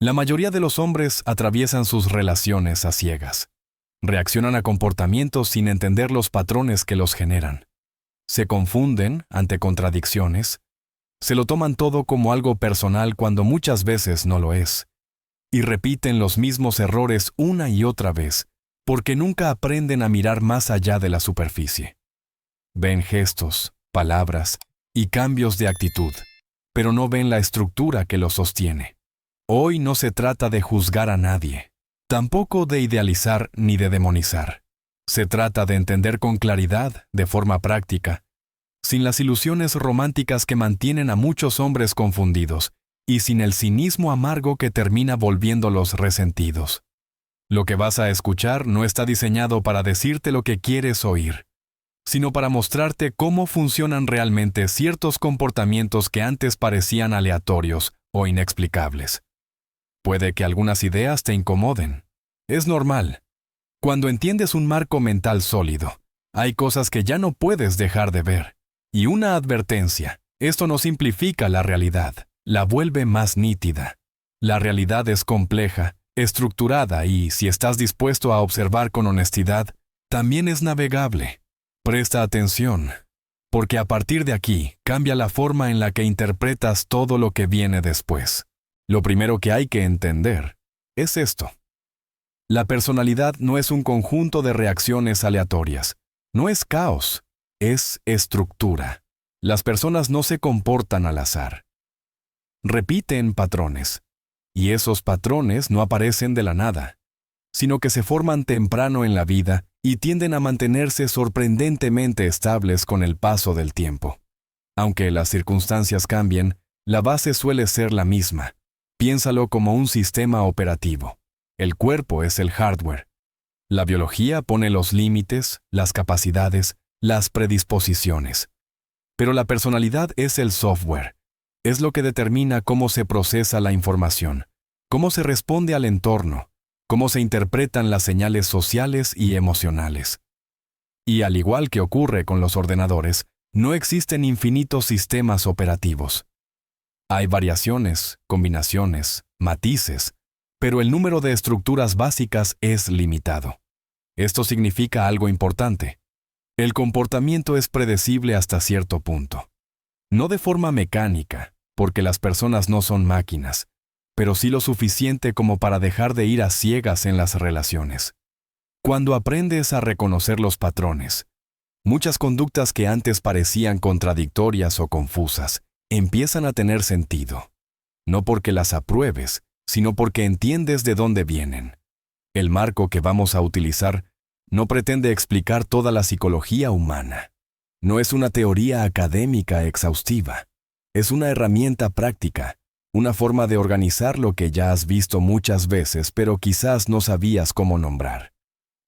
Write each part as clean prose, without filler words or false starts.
La mayoría de los hombres atraviesan sus relaciones a ciegas. Reaccionan a comportamientos sin entender los patrones que los generan. Se confunden ante contradicciones. Se lo toman todo como algo personal cuando muchas veces no lo es. Y repiten los mismos errores una y otra vez, porque nunca aprenden a mirar más allá de la superficie. Ven gestos, palabras y cambios de actitud, pero no ven la estructura que los sostiene. Hoy no se trata de juzgar a nadie, tampoco de idealizar ni de demonizar. Se trata de entender con claridad, de forma práctica, sin las ilusiones románticas que mantienen a muchos hombres confundidos y sin el cinismo amargo que termina volviéndolos resentidos. Lo que vas a escuchar no está diseñado para decirte lo que quieres oír, sino para mostrarte cómo funcionan realmente ciertos comportamientos que antes parecían aleatorios o inexplicables. Puede que algunas ideas te incomoden. Es normal. Cuando entiendes un marco mental sólido, hay cosas que ya no puedes dejar de ver. Y una advertencia: esto no simplifica la realidad, la vuelve más nítida. La realidad es compleja, estructurada y, si estás dispuesto a observar con honestidad, también es navegable. Presta atención, porque a partir de aquí cambia la forma en la que interpretas todo lo que viene después. Lo primero que hay que entender es esto. La personalidad no es un conjunto de reacciones aleatorias, no es caos, es estructura. Las personas no se comportan al azar. Repiten patrones, y esos patrones no aparecen de la nada, sino que se forman temprano en la vida y tienden a mantenerse sorprendentemente estables con el paso del tiempo. Aunque las circunstancias cambien, la base suele ser la misma. Piénsalo como un sistema operativo. El cuerpo es el hardware. La biología pone los límites, las capacidades, las predisposiciones. Pero la personalidad es el software. Es lo que determina cómo se procesa la información, cómo se responde al entorno, cómo se interpretan las señales sociales y emocionales. Y al igual que ocurre con los ordenadores, no existen infinitos sistemas operativos. Hay variaciones, combinaciones, matices, pero el número de estructuras básicas es limitado. Esto significa algo importante. El comportamiento es predecible hasta cierto punto. No de forma mecánica, porque las personas no son máquinas, pero sí lo suficiente como para dejar de ir a ciegas en las relaciones. Cuando aprendes a reconocer los patrones, muchas conductas que antes parecían contradictorias o confusas empiezan a tener sentido, no porque las apruebes, sino porque entiendes de dónde vienen. El marco que vamos a utilizar no pretende explicar toda la psicología humana. No es una teoría académica exhaustiva. Es una herramienta práctica, una forma de organizar lo que ya has visto muchas veces, pero quizás no sabías cómo nombrar.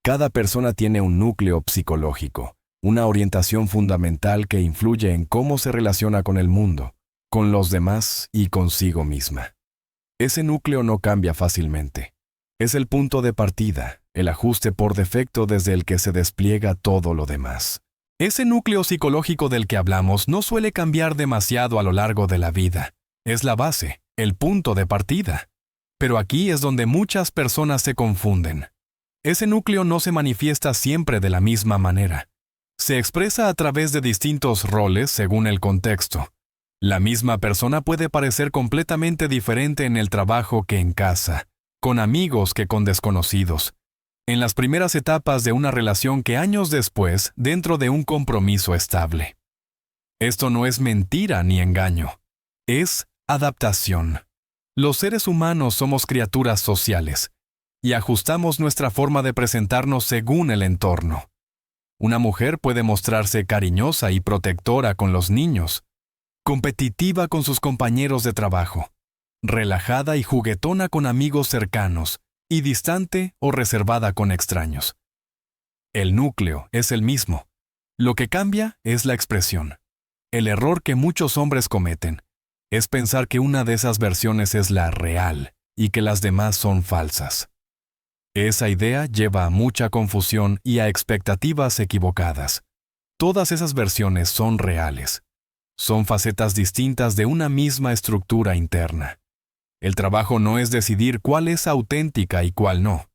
Cada persona tiene un núcleo psicológico, una orientación fundamental que influye en cómo se relaciona con el mundo, con los demás y consigo misma. Ese núcleo no cambia fácilmente. Es el punto de partida, el ajuste por defecto desde el que se despliega todo lo demás. Ese núcleo psicológico del que hablamos no suele cambiar demasiado a lo largo de la vida. Es la base, el punto de partida. Pero aquí es donde muchas personas se confunden. Ese núcleo no se manifiesta siempre de la misma manera. Se expresa a través de distintos roles según el contexto. La misma persona puede parecer completamente diferente en el trabajo que en casa, con amigos que con desconocidos, en las primeras etapas de una relación que años después dentro de un compromiso estable. Esto no es mentira ni engaño, es adaptación. Los seres humanos somos criaturas sociales y ajustamos nuestra forma de presentarnos según el entorno. Una mujer puede mostrarse cariñosa y protectora con los niños, competitiva con sus compañeros de trabajo, relajada y juguetona con amigos cercanos, y distante o reservada con extraños. El núcleo es el mismo. Lo que cambia es la expresión. El error que muchos hombres cometen es pensar que una de esas versiones es la real y que las demás son falsas. Esa idea lleva a mucha confusión y a expectativas equivocadas. Todas esas versiones son reales. Son facetas distintas de una misma estructura interna. El trabajo no es decidir cuál es auténtica y cuál no,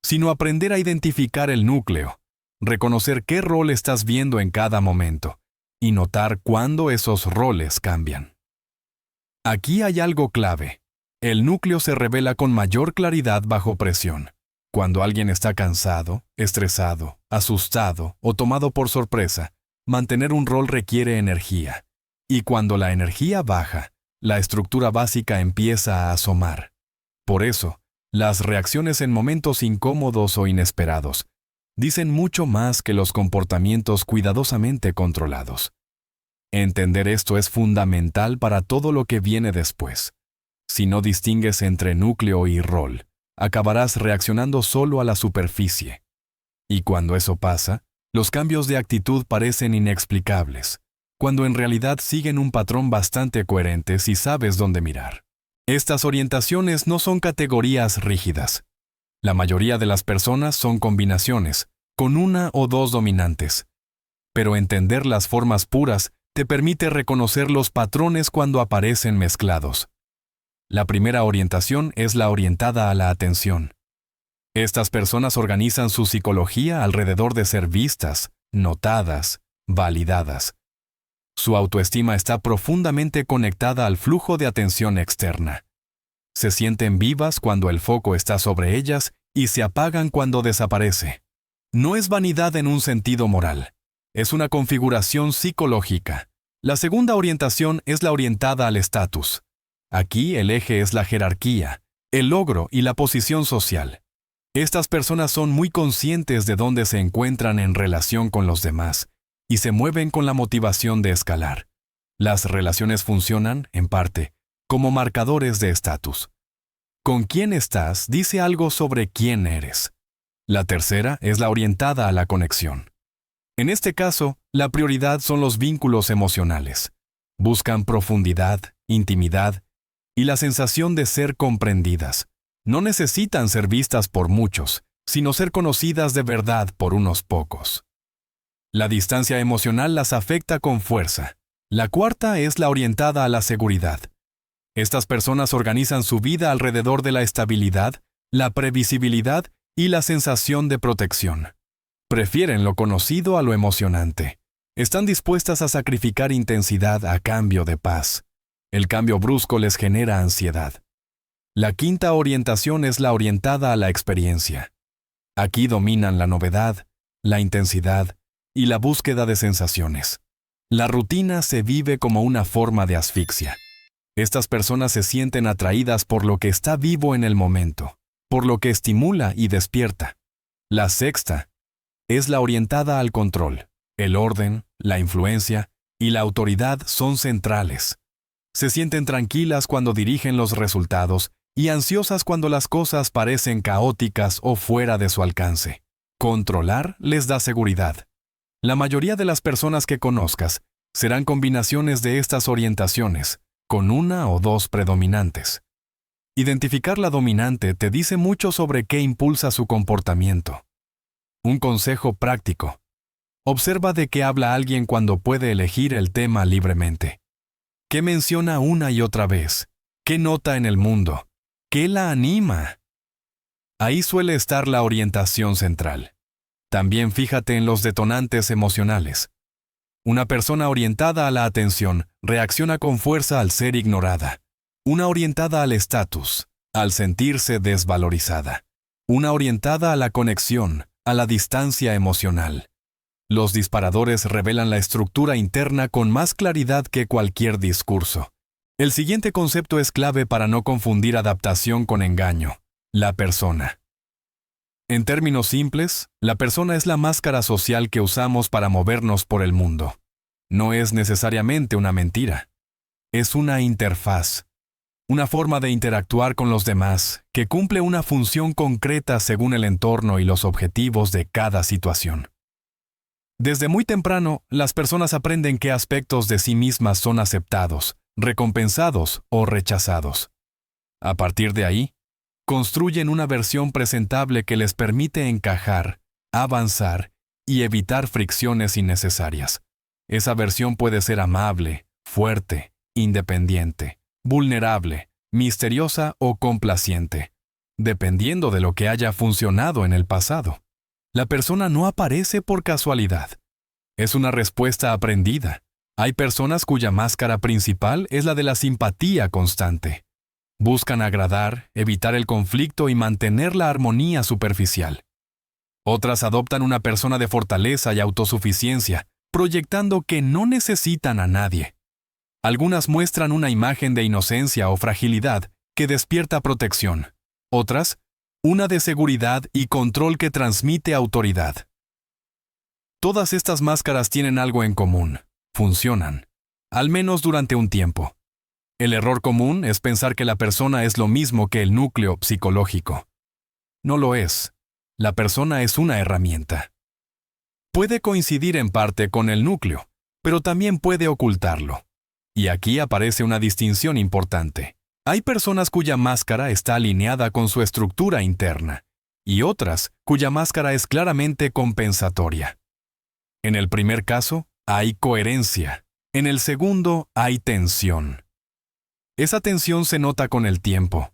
sino aprender a identificar el núcleo, reconocer qué rol estás viendo en cada momento y notar cuándo esos roles cambian. Aquí hay algo clave. El núcleo se revela con mayor claridad bajo presión. Cuando alguien está cansado, estresado, asustado o tomado por sorpresa, mantener un rol requiere energía. Y cuando la energía baja, la estructura básica empieza a asomar. Por eso, las reacciones en momentos incómodos o inesperados dicen mucho más que los comportamientos cuidadosamente controlados. Entender esto es fundamental para todo lo que viene después. Si no distingues entre núcleo y rol, acabarás reaccionando solo a la superficie. Y cuando eso pasa, los cambios de actitud parecen inexplicables, cuando en realidad siguen un patrón bastante coherente si sabes dónde mirar. Estas orientaciones no son categorías rígidas. La mayoría de las personas son combinaciones, con una o dos dominantes. Pero entender las formas puras te permite reconocer los patrones cuando aparecen mezclados. La primera orientación es la orientada a la atención. Estas personas organizan su psicología alrededor de ser vistas, notadas, validadas. Su autoestima está profundamente conectada al flujo de atención externa. Se sienten vivas cuando el foco está sobre ellas y se apagan cuando desaparece. No es vanidad en un sentido moral. Es una configuración psicológica. La segunda orientación es la orientada al estatus. Aquí el eje es la jerarquía, el logro y la posición social. Estas personas son muy conscientes de dónde se encuentran en relación con los demás y se mueven con la motivación de escalar. Las relaciones funcionan, en parte, como marcadores de estatus. Con quién estás dice algo sobre quién eres. La tercera es la orientada a la conexión. En este caso, la prioridad son los vínculos emocionales. Buscan profundidad, intimidad y la sensación de ser comprendidas. No necesitan ser vistas por muchos, sino ser conocidas de verdad por unos pocos. La distancia emocional las afecta con fuerza. La cuarta es la orientada a la seguridad. Estas personas organizan su vida alrededor de la estabilidad, la previsibilidad y la sensación de protección. Prefieren lo conocido a lo emocionante. Están dispuestas a sacrificar intensidad a cambio de paz. El cambio brusco les genera ansiedad. La quinta orientación es la orientada a la experiencia. Aquí dominan la novedad, la intensidad y la búsqueda de sensaciones. La rutina se vive como una forma de asfixia. Estas personas se sienten atraídas por lo que está vivo en el momento, por lo que estimula y despierta. La sexta es la orientada al control. El orden, la influencia y la autoridad son centrales. Se sienten tranquilas cuando dirigen los resultados y ansiosas cuando las cosas parecen caóticas o fuera de su alcance. Controlar les da seguridad. La mayoría de las personas que conozcas serán combinaciones de estas orientaciones, con una o dos predominantes. Identificar la dominante te dice mucho sobre qué impulsa su comportamiento. Un consejo práctico. Observa de qué habla alguien cuando puede elegir el tema libremente. ¿Qué menciona una y otra vez? ¿Qué nota en el mundo? ¿Qué la anima? Ahí suele estar la orientación central. También fíjate en los detonantes emocionales. Una persona orientada a la atención reacciona con fuerza al ser ignorada. Una orientada al estatus, al sentirse desvalorizada. Una orientada a la conexión, a la distancia emocional. Los disparadores revelan la estructura interna con más claridad que cualquier discurso. El siguiente concepto es clave para no confundir adaptación con engaño: la persona. En términos simples, la persona es la máscara social que usamos para movernos por el mundo. No es necesariamente una mentira. Es una interfaz, una forma de interactuar con los demás que cumple una función concreta según el entorno y los objetivos de cada situación. Desde muy temprano, las personas aprenden qué aspectos de sí mismas son aceptados, recompensados o rechazados. A partir de ahí, construyen una versión presentable que les permite encajar, avanzar y evitar fricciones innecesarias. Esa versión puede ser amable, fuerte, independiente, vulnerable, misteriosa o complaciente, dependiendo de lo que haya funcionado en el pasado. La persona no aparece por casualidad. Es una respuesta aprendida. Hay personas cuya máscara principal es la de la simpatía constante. Buscan agradar, evitar el conflicto y mantener la armonía superficial. Otras adoptan una persona de fortaleza y autosuficiencia, proyectando que no necesitan a nadie. Algunas muestran una imagen de inocencia o fragilidad que despierta protección. Otras, una de seguridad y control que transmite autoridad. Todas estas máscaras tienen algo en común. Funcionan, al menos durante un tiempo. El error común es pensar que la persona es lo mismo que el núcleo psicológico. No lo es. La persona es una herramienta. Puede coincidir en parte con el núcleo, pero también puede ocultarlo. Y aquí aparece una distinción importante. Hay personas cuya máscara está alineada con su estructura interna, y otras cuya máscara es claramente compensatoria. En el primer caso, hay coherencia. En el segundo, hay tensión. Esa tensión se nota con el tiempo.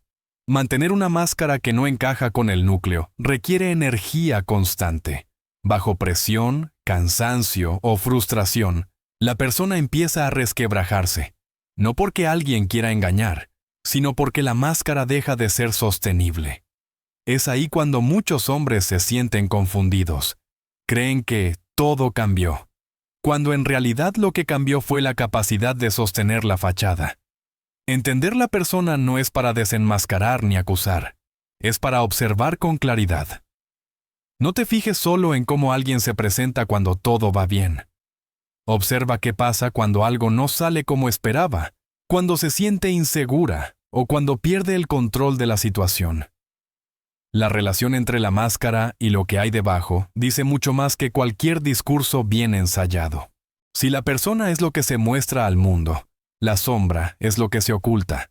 Mantener una máscara que no encaja con el núcleo requiere energía constante. Bajo presión, cansancio o frustración, la persona empieza a resquebrajarse, no porque alguien quiera engañar, sino porque la máscara deja de ser sostenible. Es ahí cuando muchos hombres se sienten confundidos. Creen que todo cambió, cuando en realidad lo que cambió fue la capacidad de sostener la fachada. Entender la persona no es para desenmascarar ni acusar, es para observar con claridad. No te fijes solo en cómo alguien se presenta cuando todo va bien. Observa qué pasa cuando algo no sale como esperaba, cuando se siente insegura o cuando pierde el control de la situación. La relación entre la máscara y lo que hay debajo dice mucho más que cualquier discurso bien ensayado. Si la persona es lo que se muestra al mundo, la sombra es lo que se oculta.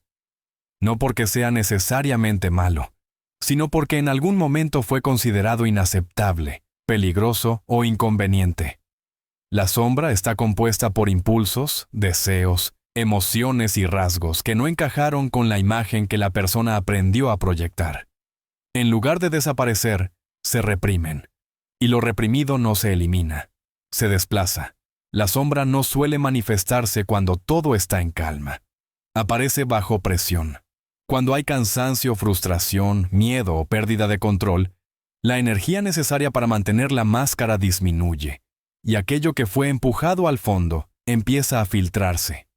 No porque sea necesariamente malo, sino porque en algún momento fue considerado inaceptable, peligroso o inconveniente. La sombra está compuesta por impulsos, deseos, emociones y rasgos que no encajaron con la imagen que la persona aprendió a proyectar. En lugar de desaparecer, se reprimen. Y lo reprimido no se elimina, se desplaza. La sombra no suele manifestarse cuando todo está en calma. Aparece bajo presión. Cuando hay cansancio, frustración, miedo o pérdida de control, la energía necesaria para mantener la máscara disminuye, y aquello que fue empujado al fondo empieza a filtrarse.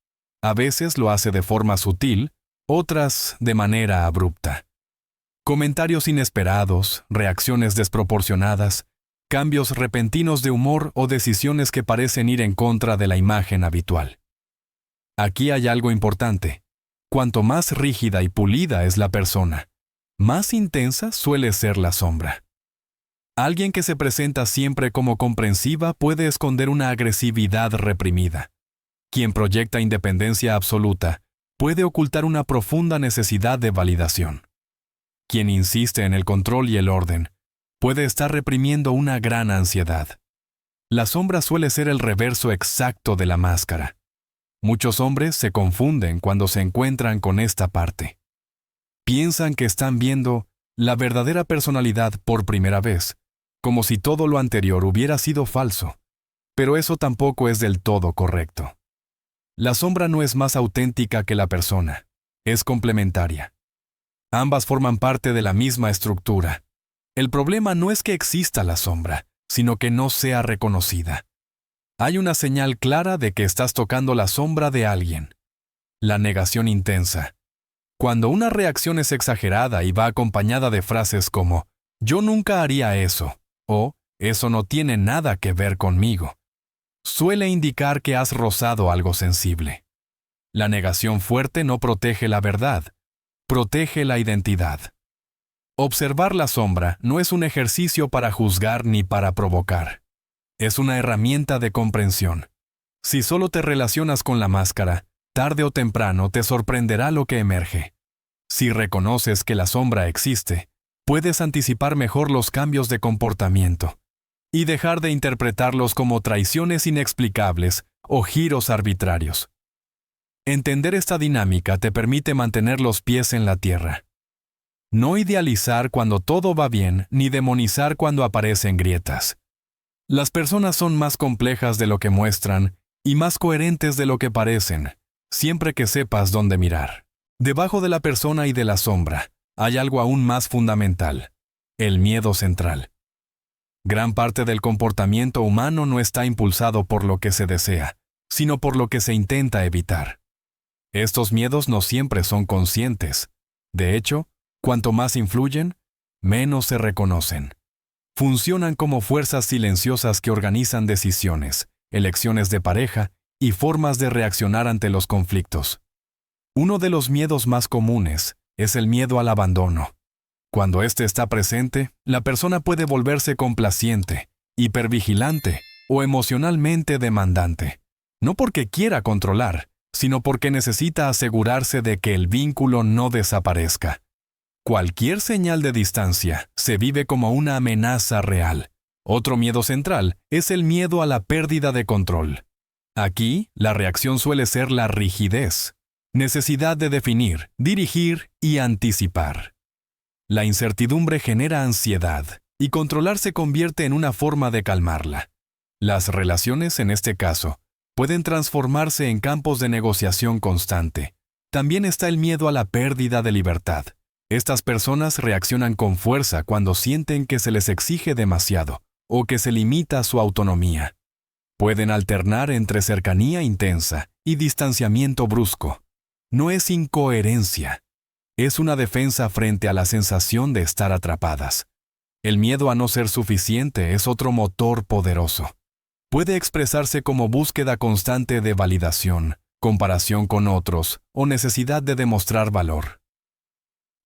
A veces lo hace de forma sutil, otras de manera abrupta. Comentarios inesperados, reacciones desproporcionadas, cambios repentinos de humor o decisiones que parecen ir en contra de la imagen habitual. Aquí hay algo importante. Cuanto más rígida y pulida es la persona, más intensa suele ser la sombra. Alguien que se presenta siempre como comprensiva puede esconder una agresividad reprimida. Quien proyecta independencia absoluta puede ocultar una profunda necesidad de validación. Quien insiste en el control y el orden puede estar reprimiendo una gran ansiedad. La sombra suele ser el reverso exacto de la máscara. Muchos hombres se confunden cuando se encuentran con esta parte. Piensan que están viendo la verdadera personalidad por primera vez, como si todo lo anterior hubiera sido falso. Pero eso tampoco es del todo correcto. La sombra no es más auténtica que la persona, es complementaria. Ambas forman parte de la misma estructura. El problema no es que exista la sombra, sino que no sea reconocida. Hay una señal clara de que estás tocando la sombra de alguien. La negación intensa. Cuando una reacción es exagerada y va acompañada de frases como «yo nunca haría eso» o «eso no tiene nada que ver conmigo», suele indicar que has rozado algo sensible. La negación fuerte no protege la verdad, protege la identidad. Observar la sombra no es un ejercicio para juzgar ni para provocar. Es una herramienta de comprensión. Si solo te relacionas con la máscara, tarde o temprano te sorprenderá lo que emerge. Si reconoces que la sombra existe, puedes anticipar mejor los cambios de comportamiento y dejar de interpretarlos como traiciones inexplicables o giros arbitrarios. Entender esta dinámica te permite mantener los pies en la tierra. No idealizar cuando todo va bien, ni demonizar cuando aparecen grietas. Las personas son más complejas de lo que muestran y más coherentes de lo que parecen, siempre que sepas dónde mirar. Debajo de la persona y de la sombra, hay algo aún más fundamental: el miedo central. Gran parte del comportamiento humano no está impulsado por lo que se desea, sino por lo que se intenta evitar. Estos miedos no siempre son conscientes. De hecho, cuanto más influyen, menos se reconocen. Funcionan como fuerzas silenciosas que organizan decisiones, elecciones de pareja y formas de reaccionar ante los conflictos. Uno de los miedos más comunes es el miedo al abandono. Cuando éste está presente, la persona puede volverse complaciente, hipervigilante o emocionalmente demandante. No porque quiera controlar, sino porque necesita asegurarse de que el vínculo no desaparezca. Cualquier señal de distancia se vive como una amenaza real. Otro miedo central es el miedo a la pérdida de control. Aquí, la reacción suele ser la rigidez, necesidad de definir, dirigir y anticipar. La incertidumbre genera ansiedad, y controlar se convierte en una forma de calmarla. Las relaciones, en este caso, pueden transformarse en campos de negociación constante. También está el miedo a la pérdida de libertad. Estas personas reaccionan con fuerza cuando sienten que se les exige demasiado o que se limita su autonomía. Pueden alternar entre cercanía intensa y distanciamiento brusco. No es incoherencia, es una defensa frente a la sensación de estar atrapadas. El miedo a no ser suficiente es otro motor poderoso. Puede expresarse como búsqueda constante de validación, comparación con otros o necesidad de demostrar valor.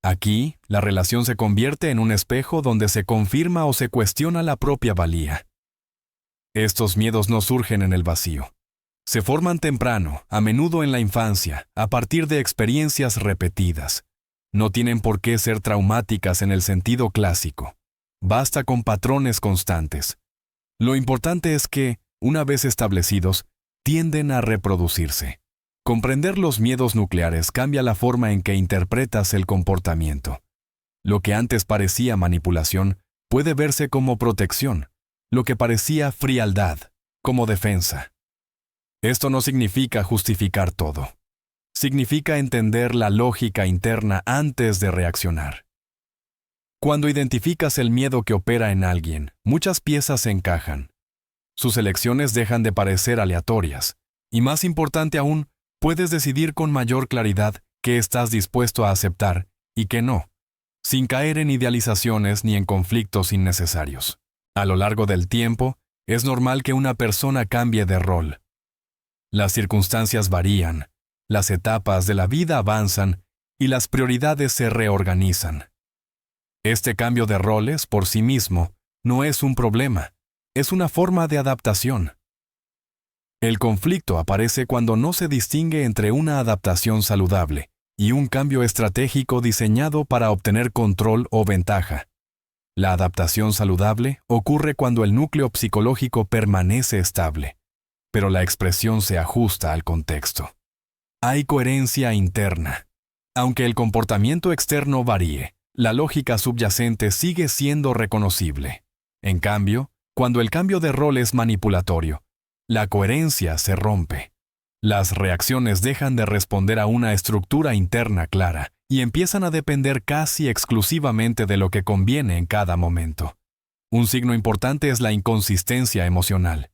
Aquí, la relación se convierte en un espejo donde se confirma o se cuestiona la propia valía. Estos miedos no surgen en el vacío. Se forman temprano, a menudo en la infancia, a partir de experiencias repetidas. No tienen por qué ser traumáticas en el sentido clásico. Basta con patrones constantes. Lo importante es que, una vez establecidos, tienden a reproducirse. Comprender los miedos nucleares cambia la forma en que interpretas el comportamiento. Lo que antes parecía manipulación puede verse como protección, lo que parecía frialdad, como defensa. Esto no significa justificar todo. Significa entender la lógica interna antes de reaccionar. Cuando identificas el miedo que opera en alguien, muchas piezas se encajan. Sus elecciones dejan de parecer aleatorias, y más importante aún, puedes decidir con mayor claridad qué estás dispuesto a aceptar y qué no, sin caer en idealizaciones ni en conflictos innecesarios. A lo largo del tiempo, es normal que una persona cambie de rol. Las circunstancias varían, las etapas de la vida avanzan y las prioridades se reorganizan. Este cambio de roles por sí mismo no es un problema, es una forma de adaptación. El conflicto aparece cuando no se distingue entre una adaptación saludable y un cambio estratégico diseñado para obtener control o ventaja. La adaptación saludable ocurre cuando el núcleo psicológico permanece estable, pero la expresión se ajusta al contexto. Hay coherencia interna. Aunque el comportamiento externo varíe, la lógica subyacente sigue siendo reconocible. En cambio, cuando el cambio de rol es manipulatorio, la coherencia se rompe. Las reacciones dejan de responder a una estructura interna clara y empiezan a depender casi exclusivamente de lo que conviene en cada momento. Un signo importante es la inconsistencia emocional.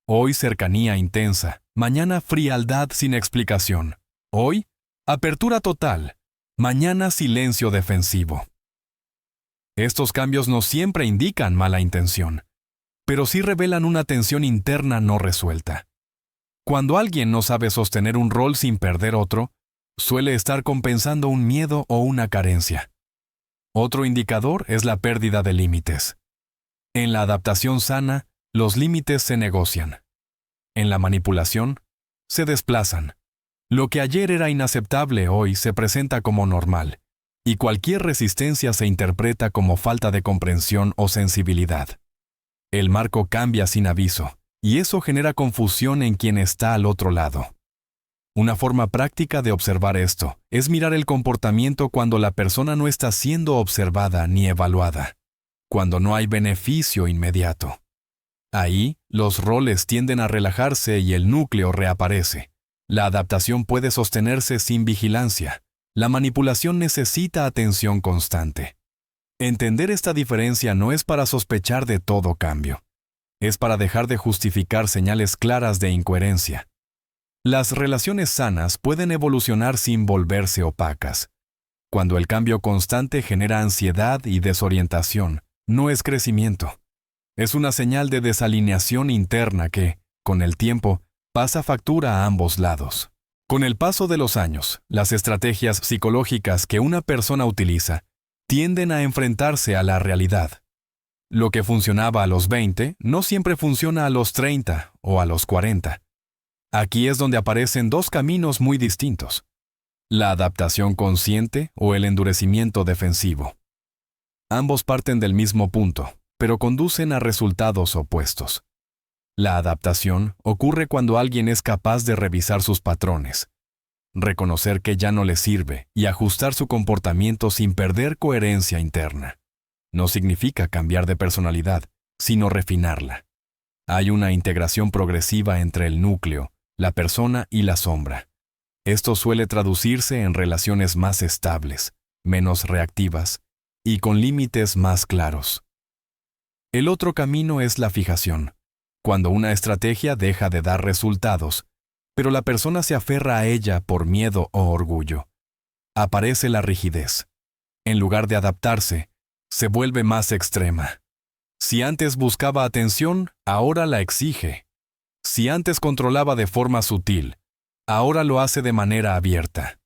Hoy cercanía intensa, mañana frialdad sin explicación. Hoy, apertura total, mañana silencio defensivo. Estos cambios no siempre indican mala intención, pero sí revelan una tensión interna no resuelta. Cuando alguien no sabe sostener un rol sin perder otro, suele estar compensando un miedo o una carencia. Otro indicador es la pérdida de límites. En la adaptación sana, los límites se negocian. En la manipulación, se desplazan. Lo que ayer era inaceptable hoy se presenta como normal, y cualquier resistencia se interpreta como falta de comprensión o sensibilidad. El marco cambia sin aviso, y eso genera confusión en quien está al otro lado. Una forma práctica de observar esto es mirar el comportamiento cuando la persona no está siendo observada ni evaluada, cuando no hay beneficio inmediato. Ahí, los roles tienden a relajarse y el núcleo reaparece. La adaptación puede sostenerse sin vigilancia. La manipulación necesita atención constante. Entender esta diferencia no es para sospechar de todo cambio. Es para dejar de justificar señales claras de incoherencia. Las relaciones sanas pueden evolucionar sin volverse opacas. Cuando el cambio constante genera ansiedad y desorientación, no es crecimiento. Es una señal de desalineación interna que, con el tiempo, pasa factura a ambos lados. Con el paso de los años, las estrategias psicológicas que una persona utiliza tienden a enfrentarse a la realidad. Lo que funcionaba a los 20 no siempre funciona a los 30 o a los 40. Aquí es donde aparecen dos caminos muy distintos: la adaptación consciente o el endurecimiento defensivo. Ambos parten del mismo punto, pero conducen a resultados opuestos. La adaptación ocurre cuando alguien es capaz de revisar sus patrones, reconocer que ya no le sirve y ajustar su comportamiento sin perder coherencia interna. No significa cambiar de personalidad, sino refinarla. Hay una integración progresiva entre el núcleo, la persona y la sombra. Esto suele traducirse en relaciones más estables, menos reactivas y con límites más claros. El otro camino es la fijación, cuando una estrategia deja de dar resultados, pero la persona se aferra a ella por miedo o orgullo. Aparece la rigidez. En lugar de adaptarse, se vuelve más extrema. Si antes buscaba atención, ahora la exige. Si antes controlaba de forma sutil, ahora lo hace de manera abierta.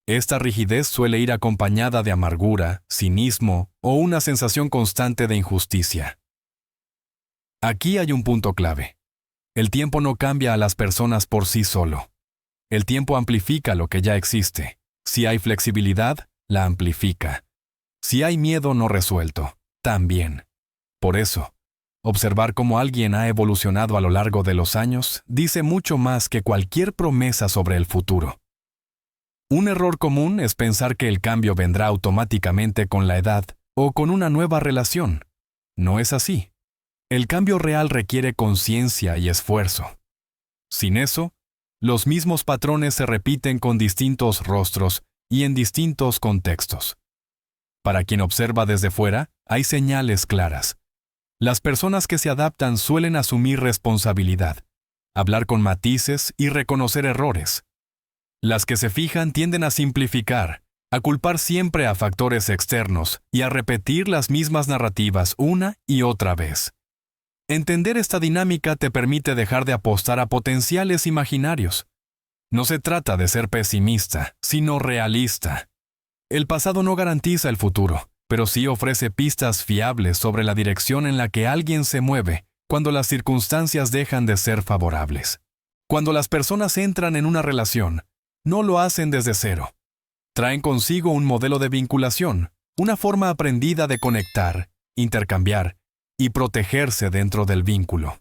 Esta rigidez suele ir acompañada de amargura, cinismo o una sensación constante de injusticia. Aquí hay un punto clave. El tiempo no cambia a las personas por sí solo. El tiempo amplifica lo que ya existe. Si hay flexibilidad, la amplifica. Si hay miedo no resuelto, también. Por eso, observar cómo alguien ha evolucionado a lo largo de los años dice mucho más que cualquier promesa sobre el futuro. Un error común es pensar que el cambio vendrá automáticamente con la edad o con una nueva relación. No es así. El cambio real requiere conciencia y esfuerzo. Sin eso, los mismos patrones se repiten con distintos rostros y en distintos contextos. Para quien observa desde fuera, hay señales claras. Las personas que se adaptan suelen asumir responsabilidad, hablar con matices y reconocer errores. Las que se fijan tienden a simplificar, a culpar siempre a factores externos y a repetir las mismas narrativas una y otra vez. Entender esta dinámica te permite dejar de apostar a potenciales imaginarios. No se trata de ser pesimista, sino realista. El pasado no garantiza el futuro, pero sí ofrece pistas fiables sobre la dirección en la que alguien se mueve cuando las circunstancias dejan de ser favorables. Cuando las personas entran en una relación, no lo hacen desde cero. Traen consigo un modelo de vinculación, una forma aprendida de conectar, intercambiar y protegerse dentro del vínculo.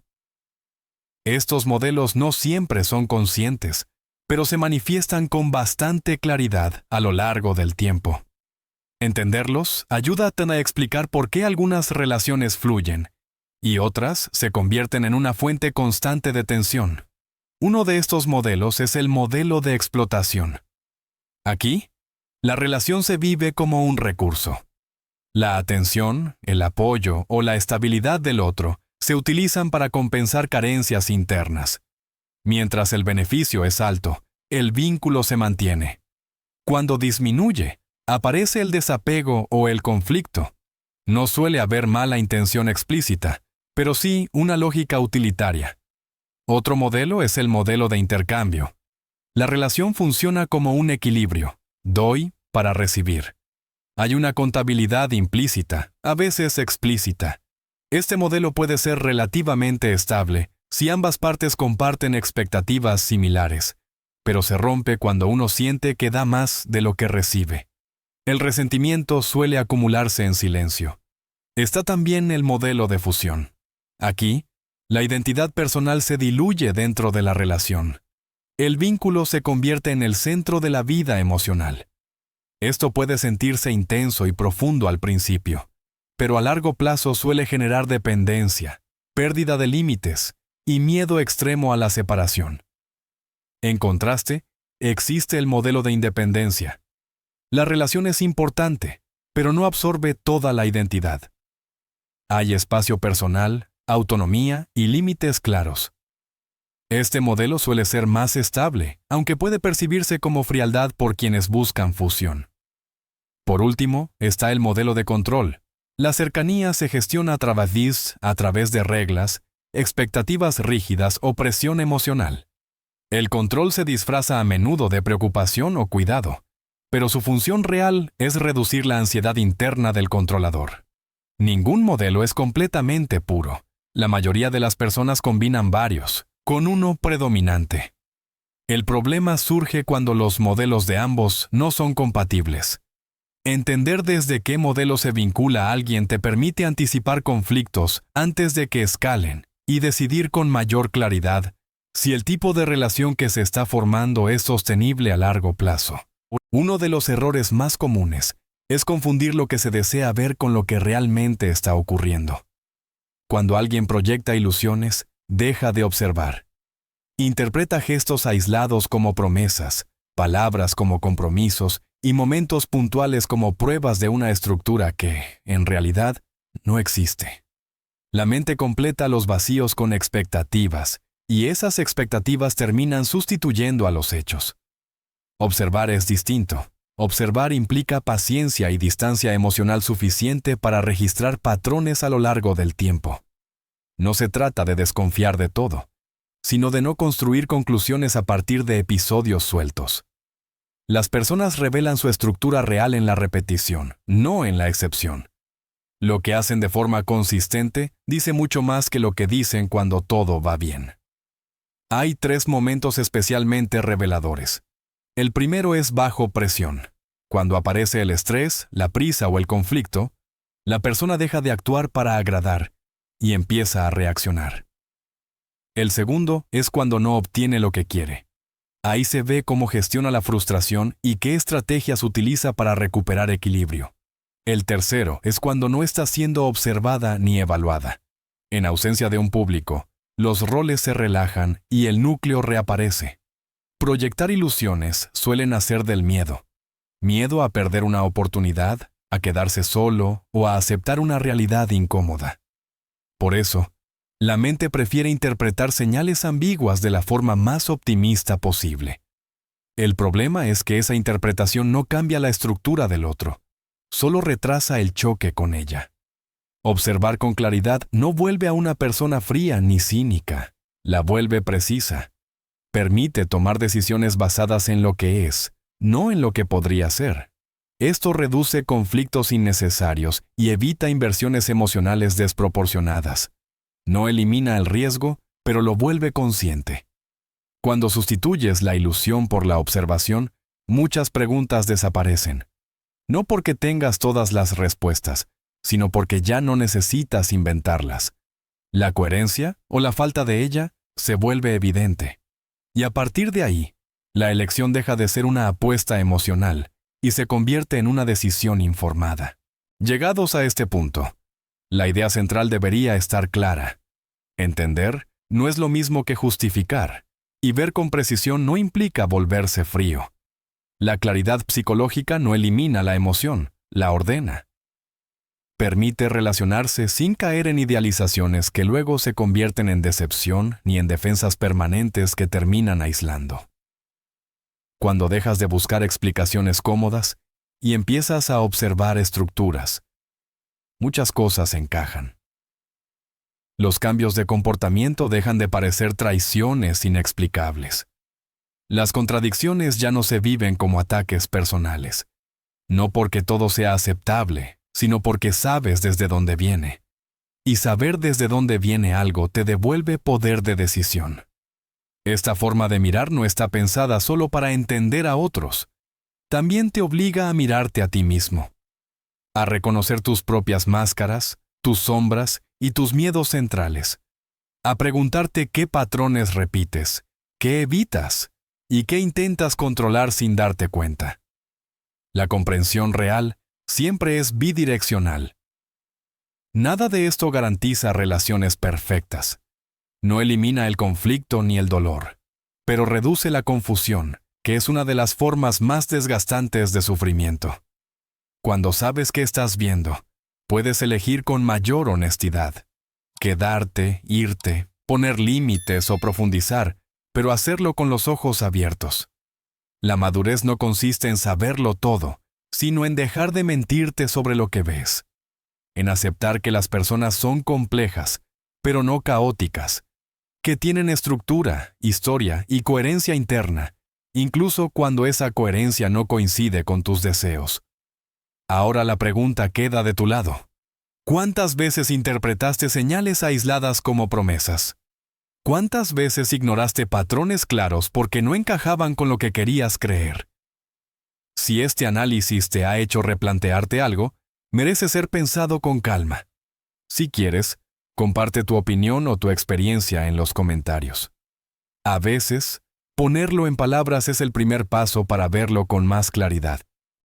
Estos modelos no siempre son conscientes, pero se manifiestan con bastante claridad a lo largo del tiempo. Entenderlos ayuda a explicar por qué algunas relaciones fluyen y otras se convierten en una fuente constante de tensión. Uno de estos modelos es el modelo de explotación. Aquí, la relación se vive como un recurso. La atención, el apoyo o la estabilidad del otro se utilizan para compensar carencias internas. Mientras el beneficio es alto, el vínculo se mantiene. Cuando disminuye, aparece el desapego o el conflicto. No suele haber mala intención explícita, pero sí una lógica utilitaria. Otro modelo es el modelo de intercambio. La relación funciona como un equilibrio. Doy para recibir. Hay una contabilidad implícita, a veces explícita. Este modelo puede ser relativamente estable si ambas partes comparten expectativas similares, pero se rompe cuando uno siente que da más de lo que recibe. El resentimiento suele acumularse en silencio. Está también el modelo de fusión. Aquí, la identidad personal se diluye dentro de la relación. el vínculo se convierte en el centro de la vida emocional. Esto puede sentirse intenso y profundo al principio, pero a largo plazo suele generar dependencia, pérdida de límites y miedo extremo a la separación. En contraste, existe el modelo de independencia. La relación es importante, pero no absorbe toda la identidad. Hay espacio personal, autonomía y límites claros. Este modelo suele ser más estable, aunque puede percibirse como frialdad por quienes buscan fusión. Por último, está el modelo de control. La cercanía se gestiona a través de reglas, expectativas rígidas o presión emocional. El control se disfraza a menudo de preocupación o cuidado, pero su función real es reducir la ansiedad interna del controlador. Ningún modelo es completamente puro. La mayoría de las personas combinan varios, con uno predominante. El problema surge cuando los modelos de ambos no son compatibles. Entender desde qué modelo se vincula a alguien te permite anticipar conflictos antes de que escalen y decidir con mayor claridad si el tipo de relación que se está formando es sostenible a largo plazo. Uno de los errores más comunes es confundir lo que se desea ver con lo que realmente está ocurriendo. Cuando alguien proyecta ilusiones, deja de observar. Interpreta gestos aislados como promesas, palabras como compromisos y momentos puntuales como pruebas de una estructura que, en realidad, no existe. La mente completa los vacíos con expectativas, y esas expectativas terminan sustituyendo a los hechos. Observar es distinto. Observar implica paciencia y distancia emocional suficiente para registrar patrones a lo largo del tiempo. No se trata de desconfiar de todo, sino de no construir conclusiones a partir de episodios sueltos. Las personas revelan su estructura real en la repetición, no en la excepción. Lo que hacen de forma consistente dice mucho más que lo que dicen cuando todo va bien. Hay 3 momentos especialmente reveladores. El primero es bajo presión. Cuando aparece el estrés, la prisa o el conflicto, la persona deja de actuar para agradar y empieza a reaccionar. El segundo es cuando no obtiene lo que quiere. Ahí se ve cómo gestiona la frustración y qué estrategias utiliza para recuperar equilibrio. El tercero es cuando no está siendo observada ni evaluada. En ausencia de un público, los roles se relajan y el núcleo reaparece. Proyectar ilusiones suele nacer del miedo. Miedo a perder una oportunidad, a quedarse solo o a aceptar una realidad incómoda. Por eso, la mente prefiere interpretar señales ambiguas de la forma más optimista posible. El problema es que esa interpretación no cambia la estructura del otro, solo retrasa el choque con ella. Observar con claridad no vuelve a una persona fría ni cínica, la vuelve precisa. Permite tomar decisiones basadas en lo que es, no en lo que podría ser. Esto reduce conflictos innecesarios y evita inversiones emocionales desproporcionadas. No elimina el riesgo, pero lo vuelve consciente. Cuando sustituyes la ilusión por la observación, muchas preguntas desaparecen. No porque tengas todas las respuestas, sino porque ya no necesitas inventarlas. La coherencia, o la falta de ella, se vuelve evidente. Y a partir de ahí, la elección deja de ser una apuesta emocional y se convierte en una decisión informada. Llegados a este punto, la idea central debería estar clara. Entender no es lo mismo que justificar, y ver con precisión no implica volverse frío. La claridad psicológica no elimina la emoción, la ordena. Permite relacionarse sin caer en idealizaciones que luego se convierten en decepción ni en defensas permanentes que terminan aislando. Cuando dejas de buscar explicaciones cómodas y empiezas a observar estructuras, muchas cosas encajan. Los cambios de comportamiento dejan de parecer traiciones inexplicables. Las contradicciones ya no se viven como ataques personales, no porque todo sea aceptable, sino porque sabes desde dónde viene. Y saber desde dónde viene algo te devuelve poder de decisión. Esta forma de mirar no está pensada solo para entender a otros. También te obliga a mirarte a ti mismo, a reconocer tus propias máscaras, tus sombras y tus miedos centrales, a preguntarte qué patrones repites, qué evitas y qué intentas controlar sin darte cuenta. La comprensión real siempre es bidireccional. Nada de esto garantiza relaciones perfectas. No elimina el conflicto ni el dolor, pero reduce la confusión, que es una de las formas más desgastantes de sufrimiento. Cuando sabes qué estás viendo, puedes elegir con mayor honestidad. Quedarte, irte, poner límites o profundizar, pero hacerlo con los ojos abiertos. La madurez no consiste en saberlo todo, sino en dejar de mentirte sobre lo que ves. En aceptar que las personas son complejas, pero no caóticas, que tienen estructura, historia y coherencia interna, incluso cuando esa coherencia no coincide con tus deseos. Ahora la pregunta queda de tu lado. ¿Cuántas veces interpretaste señales aisladas como promesas? ¿Cuántas veces ignoraste patrones claros porque no encajaban con lo que querías creer? Si este análisis te ha hecho replantearte algo, merece ser pensado con calma. Si quieres, comparte tu opinión o tu experiencia en los comentarios. A veces, ponerlo en palabras es el primer paso para verlo con más claridad.